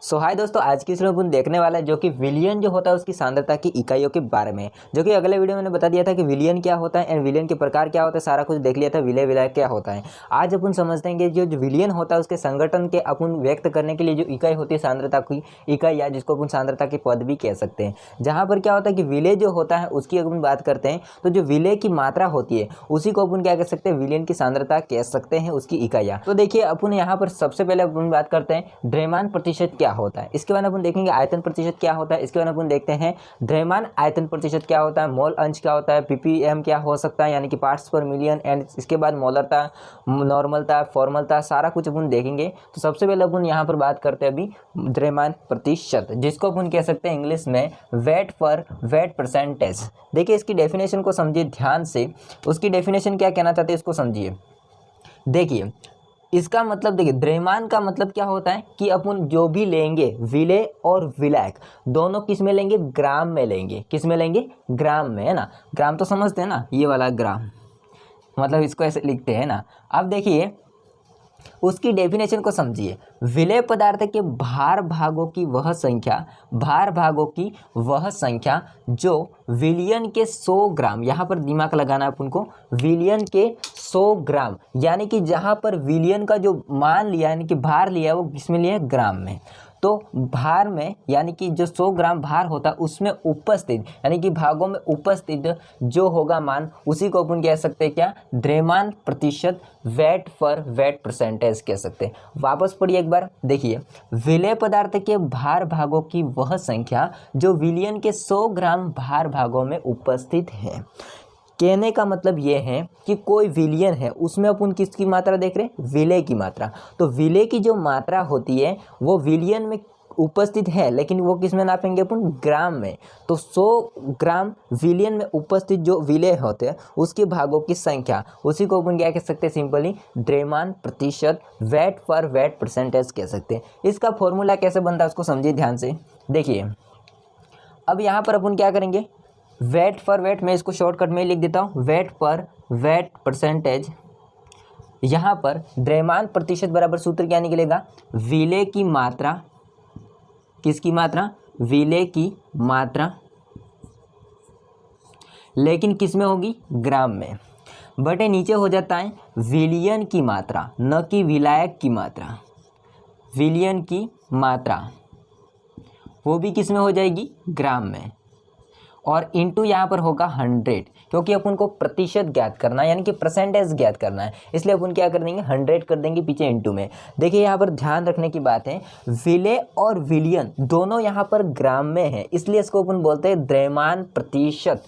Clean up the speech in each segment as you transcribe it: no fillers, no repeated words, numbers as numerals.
हाय दोस्तों, आज की इस वीडियो में अपन देखने वाला है जो कि विलियन जो होता है उसकी सांद्रता की इकाइयों के बारे में। जो कि अगले वीडियो में मैंने बता दिया था कि विलियन क्या होता है एंड विलियन के प्रकार क्या होता है, सारा कुछ देख लिया था। विलय विलय क्या होता है। आज अपन समझते हैं कि जो विलियन होता है उसके संगठन के अपन व्यक्त करने के लिए जो इकाई होती है सांद्रता की इकाई, या जिसको अपन सांद्रता के पद भी कह सकते हैं। जहाँ पर क्या होता है कि विलय जो होता है उसकी अपन बात करते हैं तो जो विलय की मात्रा होती है उसी को अपन क्या कह सकते हैं, विलियन की सांद्रता कह सकते हैं, उसकी इकाइयाँ। तो देखिए अपन यहाँ पर सबसे पहले अपन बात करते हैं द्रव्यमान प्रतिशत क्या होता है। इसके बाद अपन देखेंगे आयतन प्रतिशत क्या होता है। इसके बाद अपन देखते हैं द्रव्यमान आयतन प्रतिशत क्या होता है, मोल अंश क्या होता है, पीपीएम क्या हो सकता है यानी कि पार्ट्स पर मिलियन, एंड इसके बाद मोलरता, नॉर्मलता, फॉर्मलता, सारा कुछ अपन देखेंगे। तो सबसे पहले अपन यहाँ पर बात करते हैं अभी द्रव्यमान प्रतिशत, जिसको अपन कह सकते हैं इंग्लिश में वेट पर वेट परसेंटेज। देखिए इसकी डेफिनेशन को समझिए ध्यान से, उसकी डेफिनेशन क्या कहना चाहते हैं इसको समझिए। देखिए इसका मतलब, देखिए द्रव्यमान का मतलब क्या होता है कि अपन जो भी लेंगे विलय और विलायक दोनों किस में लेंगे, ग्राम में लेंगे। किस में लेंगे, ग्राम में, है ना। ग्राम तो समझते हैं ना, ये वाला ग्राम, मतलब इसको ऐसे लिखते हैं ना। अब देखिए उसकी डेफिनेशन को समझिए। विलय पदार्थ के भार भागों की वह संख्या जो विलियन के 100 ग्राम, यहाँ पर दिमाग लगाना है अपन को, विलियन के 100 ग्राम, यानी कि जहाँ पर विलियन का जो मान लिया यानी कि भार लिया वो किसमें लिया है, ग्राम में। तो भार में यानी कि जो 100 ग्राम भार होता है उसमें उपस्थित यानी कि भागों में उपस्थित जो होगा मान, उसी को अपन कह सकते हैं क्या, द्रव्यमान प्रतिशत, वेट पर वेट परसेंटेज कह सकते हैं। वापस पढ़िए एक बार, देखिए विलय पदार्थ के भार भागों की वह संख्या जो विलियन के 100 ग्राम भार भागों में उपस्थित है। कहने का मतलब ये है कि कोई विलियन है उसमें अपन किसकी मात्रा देख रहे हैं, विलय की मात्रा। तो विलय की जो मात्रा होती है वो विलियन में उपस्थित है, लेकिन वो किस में नापेंगे अपन, ग्राम में। तो 100 ग्राम विलियन में उपस्थित जो विलय होते हैं उसके भागों की संख्या, उसी को अपन क्या कह सकते हैं, सिंपली द्रव्यमान प्रतिशत, वेट पर वेट परसेंटेज कह सकते हैं। इसका फॉर्मूला कैसे बनता है उसको समझिए ध्यान से। देखिए अब यहाँ पर अपन क्या करेंगे, वेट पर वेट, मैं इसको शॉर्टकट में लिख देता हूँ, वेट पर वेट परसेंटेज। यहाँ पर द्रव्यमान प्रतिशत बराबर सूत्र क्या निकलेगा, विलय की मात्रा, किसकी मात्रा, विलय की मात्रा, लेकिन किस में होगी, ग्राम में, बटे नीचे हो जाता है विलियन की मात्रा, न कि विलायक की मात्रा। विलियन की मात्रा वो भी किस में हो जाएगी, ग्राम में, और इंटू यहाँ पर होगा 100, क्योंकि अपन को प्रतिशत ज्ञात करना है यानी कि परसेंटेज ज्ञात करना है, इसलिए अपन क्या कर देंगे, 100 कर देंगे पीछे इंटू में। देखिए यहाँ पर ध्यान रखने की बात है, विलय और विलियन दोनों यहाँ पर ग्राम में है, इसलिए इसको अपन बोलते हैं द्रव्यमान प्रतिशत,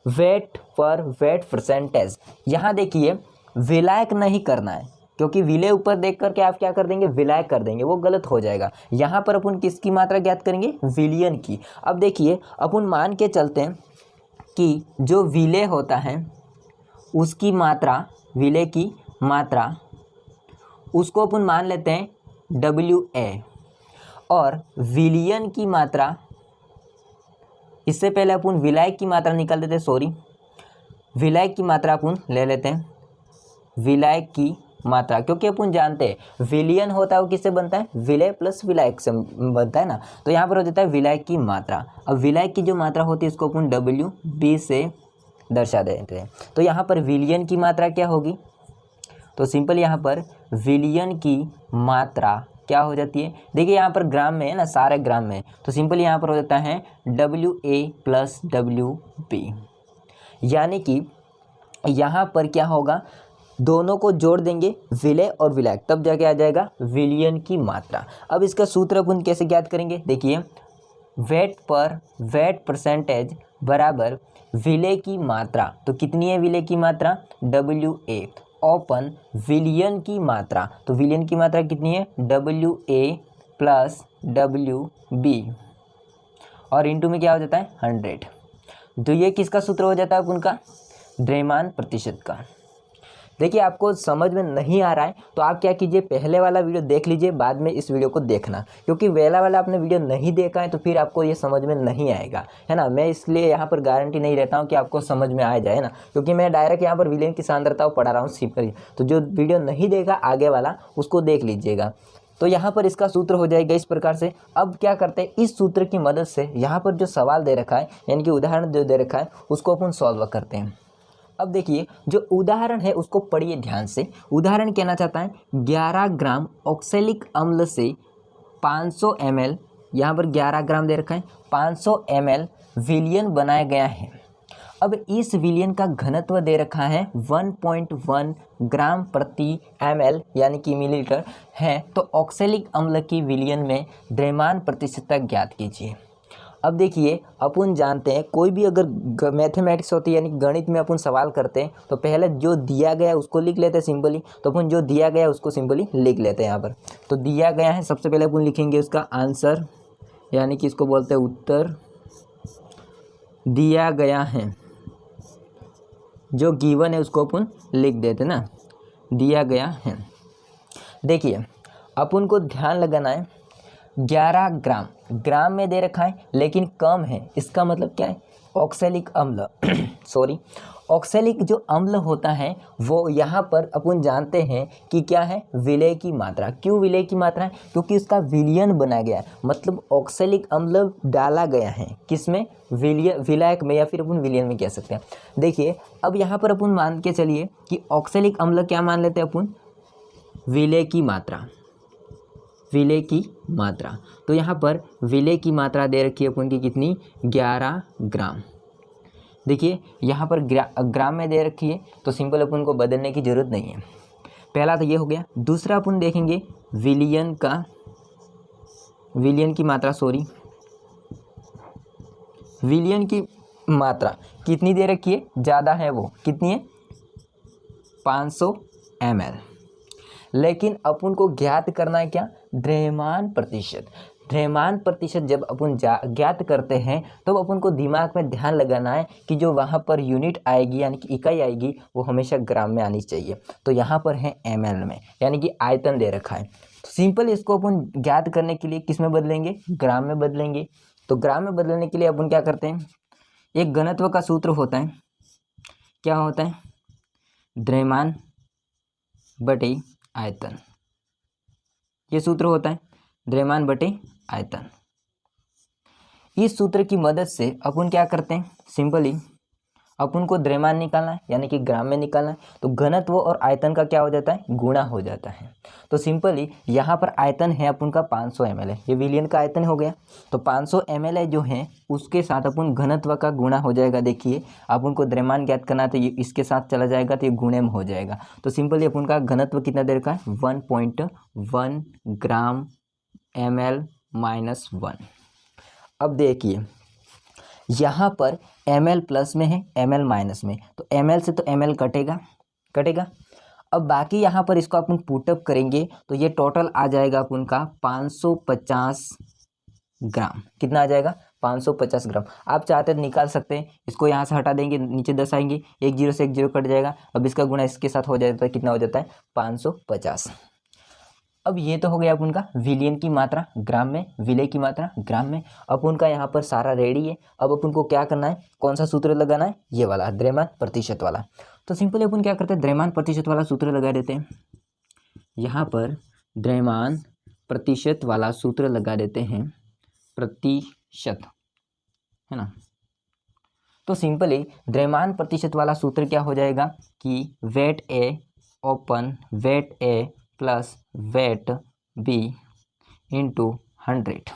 वेट पर वेट परसेंटेज। यहाँ देखिए विलायक नहीं करना है, क्योंकि विलय ऊपर देख करके आप क्या कर देंगे, विलायक कर देंगे, वो गलत हो जाएगा। यहाँ पर अपन किसकी मात्रा ज्ञात करेंगे, विलियन की। अब देखिए अपन मान के चलते हैं कि जो विलय होता है उसकी मात्रा, विलय की मात्रा, उसको अपन मान लेते हैं WA, और विलियन की मात्रा, इससे पहले अपन विलायक की मात्रा निकाल देते हैं, सॉरी, विलायक की मात्रा अपन ले लेते हैं, विलायक की मात्रा, क्योंकि अपन जानते हैं विलियन होता है वो किससे बनता है, विलय प्लस विलायक से बनता है ना। तो यहाँ पर हो जाता है विलायक की मात्रा। अब विलायक की जो मात्रा होती है इसको अपन WB से दर्शा देते हैं। तो यहाँ पर विलियन की मात्रा क्या होगी, तो सिंपल यहाँ पर विलियन की मात्रा क्या हो जाती है, देखिए यहाँ पर ग्राम में है ना, सारे ग्राम में, तो सिंपल यहाँ पर हो जाता है WA प्लस WB, यानी कि यहाँ पर क्या होगा, दोनों को जोड़ देंगे विलय और विलायक, तब जाके आ जाएगा विलियन की मात्रा। अब इसका सूत्र अपन कैसे ज्ञात करेंगे, देखिए वेट पर वेट परसेंटेज बराबर विलय की मात्रा, तो कितनी है विलय की मात्रा, WA ओपन विलियन की मात्रा, तो विलियन की मात्रा कितनी है, WA प्लस WB, और इंटू में क्या हो जाता है 100। तो ये किसका सूत्र हो जाता है अपन का, द्रव्यमान प्रतिशत का। देखिए आपको समझ में नहीं आ रहा है तो आप क्या कीजिए, पहले वाला वीडियो देख लीजिए, बाद में इस वीडियो को देखना, क्योंकि पहला वाला आपने वीडियो नहीं देखा है तो फिर आपको ये समझ में नहीं आएगा, है ना। मैं इसलिए यहाँ पर गारंटी नहीं रहता हूँ कि आपको समझ में आ जाए ना, क्योंकि मैं डायरेक्ट यहाँ पर विलियन की सांद्रता पढ़ा रहा हूँ सिंपल। तो जो वीडियो नहीं देखा आगे वाला उसको देख लीजिएगा। तो यहाँ पर इसका सूत्र हो जाएगा इस प्रकार से। अब क्या करते हैं, इस सूत्र की मदद से यहाँ पर जो सवाल दे रखा है यानी कि उदाहरण जो दे रखा है उसको अपन सॉल्व करते हैं। अब देखिए जो उदाहरण है उसको पढ़िए ध्यान से। उदाहरण कहना चाहता है 11 ग्राम ऑक्सैलिक अम्ल से 500 ml, यहाँ पर 11 ग्राम दे रखा है, 500 ml विलियन बनाया गया है। अब इस विलियन का घनत्व दे रखा है 1.1 ग्राम प्रति ml यानी कि मिलीलीटर है। तो ऑक्सैलिक अम्ल की विलियन में द्रव्यमान प्रतिशतता ज्ञात कीजिए। अब देखिए अपन जानते हैं कोई भी अगर मैथमेटिक्स होती है यानी गणित में अपन सवाल करते हैं तो पहले जो दिया गया है उसको लिख लेते हैं सिंपली। तो अपन जो दिया गया है उसको सिंपली लिख लेते हैं। यहाँ पर तो दिया गया है, सबसे पहले अपन लिखेंगे उसका आंसर यानी कि इसको बोलते हैं उत्तर। दिया गया है, जो गिवन है उसको अपन लिख देते ना, दिया गया है। देखिए अपन को ध्यान लगाना है 11 ग्राम, ग्राम में दे रखा है लेकिन कम है, इसका मतलब क्या है, ऑक्सैलिक अम्ल सॉरी ऑक्सैलिक जो अम्ल होता है वो यहाँ पर अपन जानते हैं कि क्या है, विलय की मात्रा। क्यों विलय की मात्रा है, क्योंकि उसका विलयन बना गया है, मतलब ऑक्सैलिक अम्ल डाला गया है किसमें, विलायक में, या फिर अपन विलयन में कह सकते हैं। देखिए अब यहाँ पर अपन मान के चलिए कि ऑक्सैलिक अम्ल क्या मान लेते हैं अपन, विलय की मात्रा, विलय की मात्रा। तो यहाँ पर विलय की मात्रा दे रखी है अपन की कितनी, 11 ग्राम। देखिए यहाँ पर ग्राम में दे रखी है तो सिंपल अपन को बदलने की ज़रूरत नहीं है। पहला तो ये हो गया। दूसरा अपन देखेंगे विलियन की मात्रा, विलियन की मात्रा कितनी दे रखी है, ज़्यादा है, वो कितनी है, 500 ml। लेकिन अपन को ज्ञात करना है क्या, द्रव्यमान प्रतिशत। द्रव्यमान प्रतिशत जब अपन ज्ञात करते हैं तो अपन को दिमाग में ध्यान लगाना है कि जो वहाँ पर यूनिट आएगी यानी कि इकाई आएगी वो हमेशा ग्राम में आनी चाहिए। तो यहाँ पर है ml में, यानी कि आयतन दे रखा है। तो सिंपल इसको अपन ज्ञात करने के लिए किस में बदलेंगे, ग्राम में बदलेंगे। तो ग्राम में बदलने के लिए अपन क्या करते हैं, एक घनत्व का सूत्र होता है, क्या होता है, द्रव्यमान बटे आयतन। ये सूत्र होता है द्रव्यमान बटे आयतन। इस सूत्र की मदद से अपन क्या करते हैं, सिंपली अपन को द्रव्यमान निकालना है यानी कि ग्राम में निकालना है। तो घनत्व और आयतन का क्या हो जाता है, गुणा हो जाता है। तो सिंपली यहाँ पर आयतन है अपन का 500 ml है, ये विलियन का आयतन हो गया। तो 500 ml जो है उसके साथ अपन घनत्व का गुणा हो जाएगा। देखिए अपन को द्रव्यमान ज्ञात करना है तो ये इसके साथ चला जाएगा तो ये गुणे में हो जाएगा। तो सिंपली अपन का घनत्व कितना दे रखा है, 1.1 ग्राम ml - 1। अब देखिए यहाँ पर ml प्लस में है, ml माइनस में, तो ml से तो ml कटेगा। अब बाकी यहाँ पर इसको अपन पुटअप करेंगे तो ये टोटल आ जाएगा अपन का 550 ग्राम। कितना आ जाएगा, 550 ग्राम। आप चाहते तो निकाल सकते हैं, इसको यहाँ से हटा देंगे, नीचे 10 आएंगे, एक जीरो से एक जीरो कट जाएगा। अब इसका गुणा इसके साथ हो जाता है, कितना हो जाता है, 550। अब ये तो हो गया अपन का विलियन की मात्रा ग्राम में, विलय की मात्रा ग्राम में। अपन का यहाँ पर सारा रेडी है। अब अपन को क्या करना है, कौन सा सूत्र लगाना है, ये वाला द्रव्यमान प्रतिशत वाला। तो सिंपली अपन क्या करते हैं, द्रव्यमान प्रतिशत वाला सूत्र लगा देते हैं। यहाँ पर द्रव्यमान प्रतिशत वाला सूत्र लगा देते हैं, प्रतिशत है ना। तो सिंपली द्रव्यमान प्रतिशत वाला सूत्र क्या हो जाएगा कि वेट ए ओपन वेट ए प्लस वेट बी इंटू 100।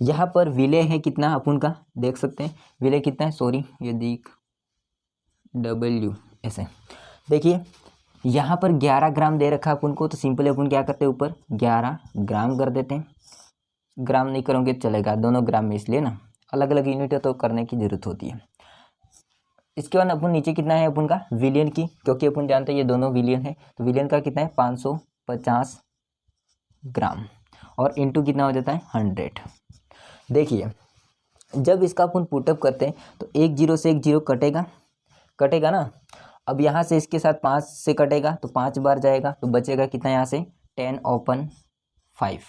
यहाँ पर विलय है कितना अपन का देख सकते हैं, विलय कितना है, सॉरी ये दिख W ऐसे। देखिए यहाँ पर 11 ग्राम दे रखा है अपन को, तो सिंपली अपन क्या करते हैं, ऊपर 11 ग्राम कर देते हैं। ग्राम नहीं करोगे चलेगा, दोनों ग्राम में, इसलिए ना अलग अलग यूनिट है तो करने की जरूरत होती है। इसके बाद अपन नीचे कितना है अपन का विलियन की, क्योंकि अपन जानते हैं ये दोनों विलियन है। तो विलियन का कितना है, 550 ग्राम, और इंटू कितना हो जाता है, 100। देखिए जब इसका अपन पुटअप करते हैं तो एक जीरो से एक जीरो कटेगा ना। अब यहाँ से इसके साथ 5 से कटेगा तो 5 बार जाएगा, तो बचेगा कितना यहाँ से 10 ओपन 5।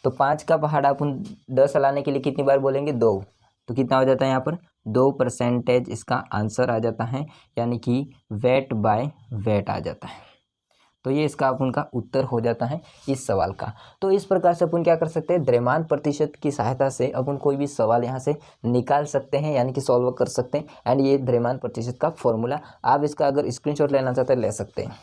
तो 5 का पहाड़ा अपन 10 लाने के लिए कितनी बार बोलेंगे, 2। तो कितना हो जाता है यहाँ पर 2% इसका आंसर आ जाता है, यानी कि वेट बाय वेट आ जाता है। तो ये इसका अपन का उत्तर हो जाता है इस सवाल का। तो इस प्रकार से अपन क्या कर सकते हैं, द्रव्यमान प्रतिशत की सहायता से अपन कोई भी सवाल यहाँ से निकाल सकते हैं, यानी कि सॉल्व कर सकते हैं। एंड ये द्रव्यमान प्रतिशत का फॉर्मूला, आप इसका अगर स्क्रीनशॉट लेना चाहते हैं ले सकते हैं।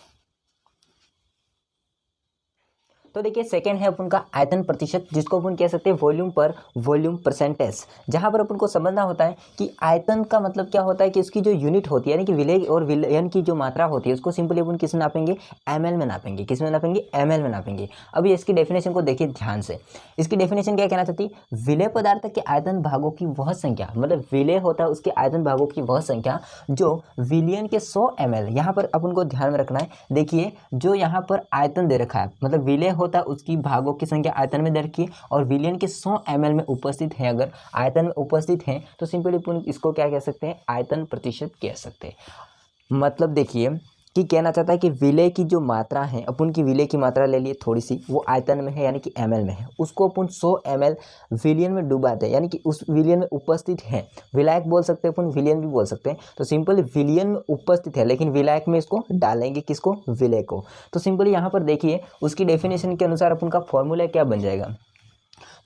तो देखिए सेकंड है अपन का आयतन प्रतिशत, जिसको अपन कह सकते हैं वॉल्यूम पर वॉल्यूम परसेंटेज। जहां पर अपन को समझना होता है कि आयतन का मतलब क्या होता है कि उसकी जो यूनिट होती है, यानी कि विलेय और विलयन की जो मात्रा होती है, उसको सिंपली अपन किस में नापेंगे, एमएल में नापेंगे। किस में नापेंगे, एमएल में नापेंगे। अब ये इसकी डेफिनेशन को देखिए ध्यान से। इसकी डेफिनेशन क्या कहना चाहती है, विलेय पदार्थ के आयतन भागों की वह संख्या, मतलब विलेय होता है उसके आयतन भागों की वह संख्या जो विलयन के 100 ml, यहाँ पर अपन को ध्यान में रखना है। देखिए जो यहाँ पर आयतन दे रखा है, मतलब विलेय होता है उसकी भागों की संख्या आयतन में दे रखी है, और विलयन के 100 ml में उपस्थित है, अगर आयतन में उपस्थित है तो सिंपली अपन इसको क्या कह सकते हैं, आयतन प्रतिशत कह सकते हैं। मतलब देखिए कि कहना चाहता है कि विलेय की जो मात्रा है, अपन की विलेय की मात्रा ले लिए थोड़ी सी, वो आयतन में है यानी कि ml में है, उसको अपन 100 ml विलयन में डुबाते हैं, यानी कि उस विलयन में उपस्थित है। विलायक बोल सकते हैं अपन, विलयन भी बोल सकते हैं। तो सिंपली विलयन में उपस्थित है, लेकिन विलायक में इसको डालेंगे, किसको, विलेय को। तो सिंपली यहाँ पर देखिए उसकी डेफिनेशन के अनुसार अपन का फॉर्मूला क्या बन जाएगा।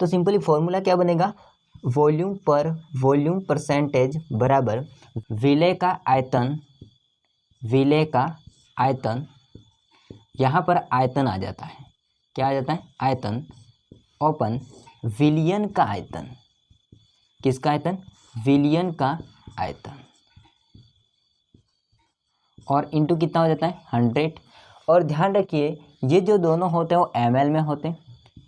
तो सिंपली फॉर्मूला क्या बनेगा, वॉल्यूम पर वॉल्यूम परसेंटेज बराबर विलेय का आयतन, विलेय का आयतन, यहाँ पर आयतन आ जाता है, क्या आ जाता है, आयतन, ओपन विलयन का आयतन। किसका आयतन, विलयन का आयतन, और इंटू कितना हो जाता है, 100। और ध्यान रखिए ये जो दोनों होते हैं वो ml में होते हैं,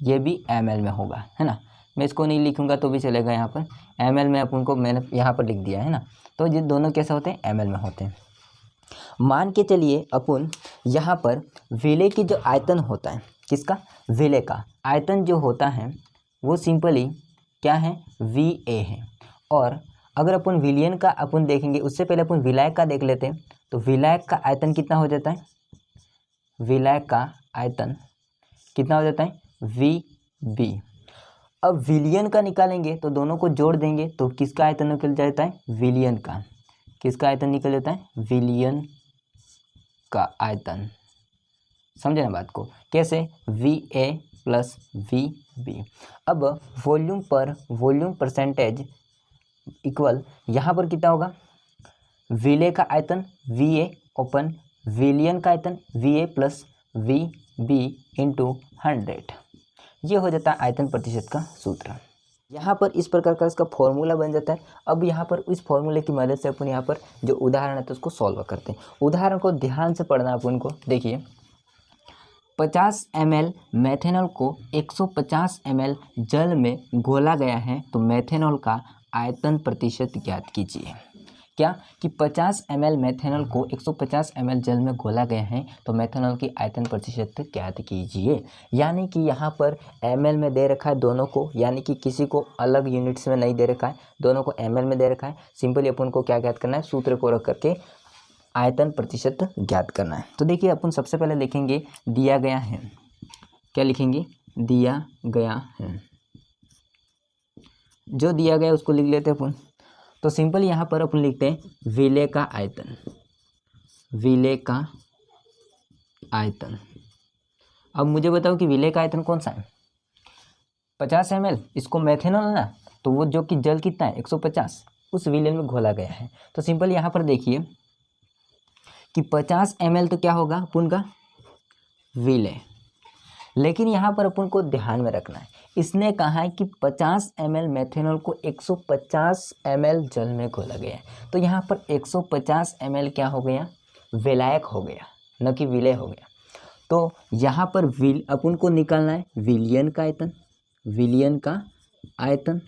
ये भी ml में होगा, है ना। मैं इसको नहीं लिखूंगा तो भी चलेगा, यहाँ पर ml में अपन को मैंने यहाँ पर लिख दिया है ना। तो ये दोनों कैसे होते हैं, ml में होते हैं। मान के चलिए अपन यहाँ पर विलेय की जो आयतन होता है, किसका, विलेय का आयतन जो होता है वो सिंपली क्या है, VA है। और अगर अपन विलयन का अपन देखेंगे, उससे पहले अपन विलायक का देख लेते हैं। तो विलायक का आयतन कितना हो जाता है, विलायक का आयतन कितना हो जाता है, VB। अब विलयन का निकालेंगे तो दोनों को जोड़ देंगे तो किसका आयतन निकल जाता है, विलयन का। किसका आयतन निकल जाता है, विलयन का आयतन। समझे ना बात को, कैसे, VA प्लस VB। अब वॉल्यूम पर वॉल्यूम परसेंटेज इक्वल, यहाँ पर कितना होगा, विलेय का आयतन VA ओपन विलयन का आयतन VA प्लस VB इंटू 100। ये हो जाता है आयतन प्रतिशत का सूत्र। यहाँ पर इस प्रकार का इसका फॉर्मूला बन जाता है। अब यहाँ पर इस फॉर्मूले की मदद से अपन यहाँ पर जो उदाहरण है तो उसको सॉल्व करते हैं। उदाहरण को ध्यान से पढ़ना अपन को। देखिए 50 ml मेथेनॉल को 150 ml जल में घोला गया है, तो मेथेनॉल का आयतन प्रतिशत ज्ञात कीजिए। क्या कि 50 ml मेथेनॉल को 150 ml जल में घोला गया है, तो मेथेनॉल की आयतन प्रतिशत ज्ञात कीजिए। यानी कि यहाँ पर ml में दे रखा है दोनों को, यानी कि किसी को अलग यूनिट्स में नहीं दे रखा है, दोनों को ml में दे रखा है। सिंपली अपन को क्या ज्ञात करना है, सूत्र को रख करके आयतन प्रतिशत ज्ञात करना है। तो देखिए अपन सबसे पहले लिखेंगे दिया गया है, क्या लिखेंगे, दिया गया है। जो दिया गया उसको लिख लेते हैं अपन। तो सिंपल यहाँ पर अपन लिखते हैं विलेय का आयतन, विलेय का आयतन। अब मुझे बताओ कि विलेय का आयतन कौन सा है, 50 ml, इसको मेथेनॉल है ना, तो वो जो कि जल कितना है 150, उस विलेय में घोला गया है। तो सिंपल यहाँ पर देखिए कि 50 ml तो क्या होगा अपन का, विलेय। लेकिन यहाँ पर अपन को ध्यान में रखना है, इसने कहा है कि 50 ml मेथेनॉल को 150 ml जल में घोला गया है, तो यहाँ पर 150 ml क्या हो गया, विलायक हो गया, न कि विलेय हो गया। तो यहाँ पर अपन को निकालना है विलयन का आयतन, विलयन का आयतन।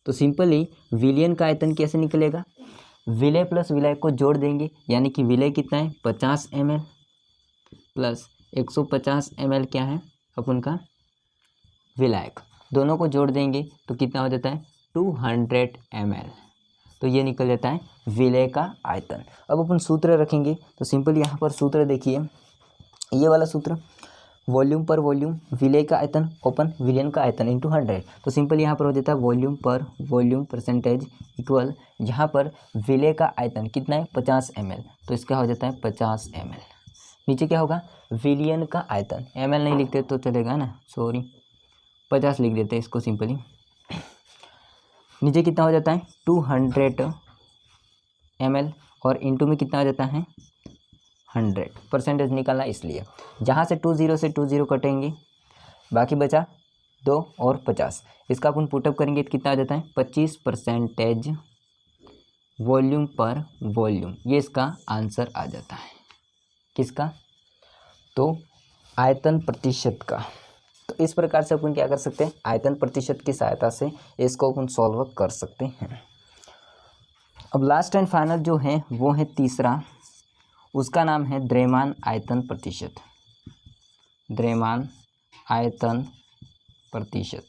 तो सिंपली विलयन का आयतन कैसे निकलेगा, विलेय प्लस विलायक को जोड़ देंगे, यानी कि विलेय कितना है 50 ml प्लस 150 ml क्या है अपन का विलायक, दोनों को जोड़ देंगे तो कितना हो जाता है 200 ml। तो ये निकल जाता है विलेय का आयतन। अब अपन सूत्र रखेंगे, तो सिंपल यहाँ पर सूत्र देखिए, ये वाला सूत्र, वॉल्यूम पर वॉल्यूम विलेय का आयतन ओपन विलयन का आयतन इंटू 100। तो सिंपल यहाँ पर हो जाता है वॉल्यूम पर वॉल्यूम परसेंटेज इक्वल, यहाँ पर विलेय का आयतन कितना है 50 ml, तो इसका हो जाता है 50 ml। नीचे क्या होगा, विलियन का आयतन, ml नहीं लिखते तो चलेगा ना, सॉरी 50 लिख देते हैं इसको सिंपली। नीचे कितना हो जाता है 200 ml और इंटू में कितना हो जाता है 100, परसेंटेज निकालना इसलिए। जहाँ से 20 से 20 कटेंगे, बाकी बचा 2 और 50, इसका अपन पुटअप करेंगे तो कितना आ जाता है 25% वॉल्यूम पर वॉल्यूम, ये इसका आंसर आ जाता है। किसका, तो आयतन प्रतिशत का। तो इस प्रकार से अपन क्या कर सकते हैं, आयतन प्रतिशत की सहायता से इसको अपन सॉल्व कर सकते हैं। अब लास्ट एंड फाइनल जो है वो है तीसरा, उसका नाम है द्रव्यमान आयतन प्रतिशत। द्रव्यमान आयतन प्रतिशत,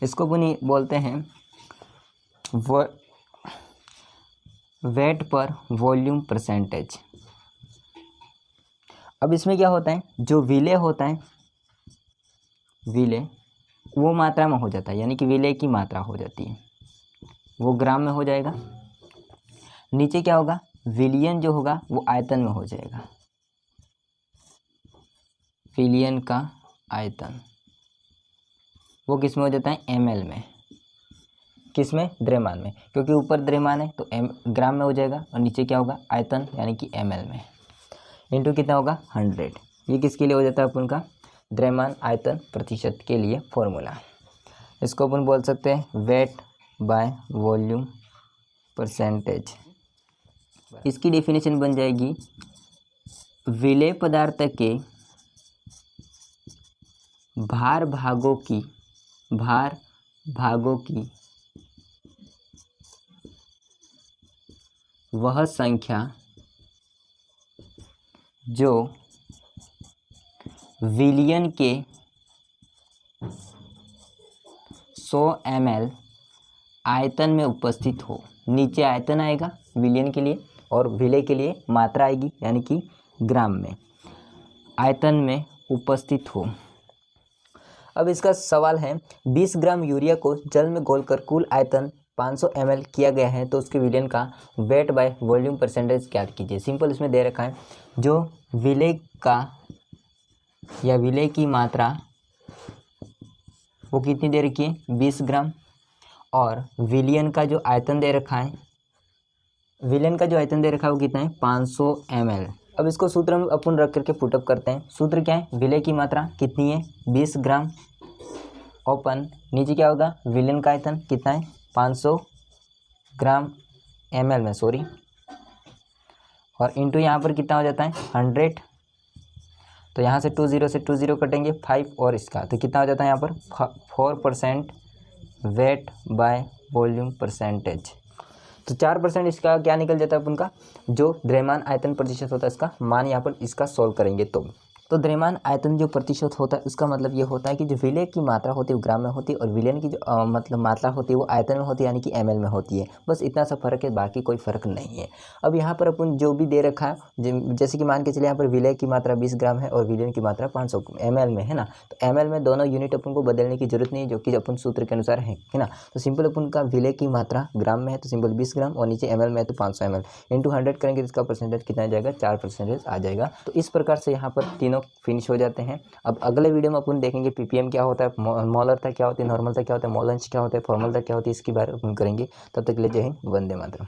इसको अपन बोलते हैं वेट पर वॉल्यूम परसेंटेज। अब इसमें क्या होता है, जो विलय होता है, विलय वो मात्रा में हो जाता है, यानी कि विलय की मात्रा हो जाती है, वो ग्राम में हो जाएगा। नीचे क्या होगा, विलियन जो होगा वो आयतन में हो जाएगा, विलियन का आयतन वो किस में हो जाता है, ml में। किस में, द्रव्यमान में, क्योंकि ऊपर द्रव्यमान है तो ग्राम में हो जाएगा, और नीचे क्या होगा, आयतन यानी कि ml में। इंटू कितना होगा 100, ये किसके लिए हो जाता है अपन का, द्रव्यमान आयतन प्रतिशत के लिए फॉर्मूला। इसको अपन बोल सकते हैं वेट बाय वॉल्यूम परसेंटेज। इसकी डेफिनेशन बन जाएगी, विलेय पदार्थ के भार भागों की वह संख्या जो विलियन के 100 ml आयतन में उपस्थित हो। नीचे आयतन आएगा विलियन के लिए और विलेय के लिए मात्रा आएगी, यानी कि ग्राम में, आयतन में उपस्थित हो। अब इसका सवाल है, 20 ग्राम यूरिया को जल में घोलकर कुल आयतन 500 ml किया गया है, तो उसके विलयन का वेट बाय वॉल्यूम परसेंटेज ज्ञात कीजिए। सिंपल इसमें दे रखा है, जो विलय का या विलय की मात्रा वो कितनी दे रखी है 20 ग्राम, और विलियन का जो आयतन दे रखा है, विलयन का जो आयतन दे रखा है वो कितना है 500 ml। अब इसको सूत्र में अपन रख करके पुटअप करते हैं। सूत्र क्या है, विलय की मात्रा कितनी है 20 ग्राम, ओपन नीचे क्या होगा, विलयन का आयतन कितना है 500 ग्राम ml में, सॉरी, और इंटू यहाँ पर कितना हो जाता है 100, तो यहाँ से 20 कटेंगे 5 और इसका, तो कितना हो जाता है यहाँ पर 4% वेट बाय वॉल्यूम परसेंटेज। तो 4% इसका क्या निकल जाता है अपन का, जो द्रव्यमान आयतन प्रतिशत होता है इसका मान यहाँ पर इसका सॉल्व करेंगे तो द्रव्यमान आयतन जो प्रतिशत होता है उसका मतलब ये होता है कि जो विलय की मात्रा होती है वो ग्राम में होती है, और विलयन की जो मतलब मात्रा होती है वो आयतन में होती है, यानी कि ml में होती है। बस इतना सा फर्क है, बाकी कोई फर्क नहीं है। अब यहाँ पर अपन जो भी दे रखा है, जैसे कि मान के चलिए यहाँ पर विलय की मात्रा 20 ग्राम है और विलयन की मात्रा 500 ml में है ना, तो ml में दोनों यूनिट अपन को बदलने की जरूरत नहीं है, जो कि अपन सूत्र के अनुसार है ना। तो सिंपल अपन का विलय की मात्रा ग्राम में है तो सिंपल 20 ग्राम, और नीचे ml में है तो 500 ml, इंटू 100 करेंगे तो इसका परसेंटेज कितना आ जाएगा, 4% आ जाएगा। तो इस प्रकार से यहाँ पर तीनों फिनिश हो जाते हैं। अब अगले वीडियो में अपन देखेंगे पीपीएम क्या होता है, मोलरता क्या होती है, नॉर्मलता क्या होता है, मोल अंश क्या होता है, फॉर्मलता क्या होती है, इसके बारे में अपन करेंगे। तब तक के लिए जय हिंद, वंदे मातरम।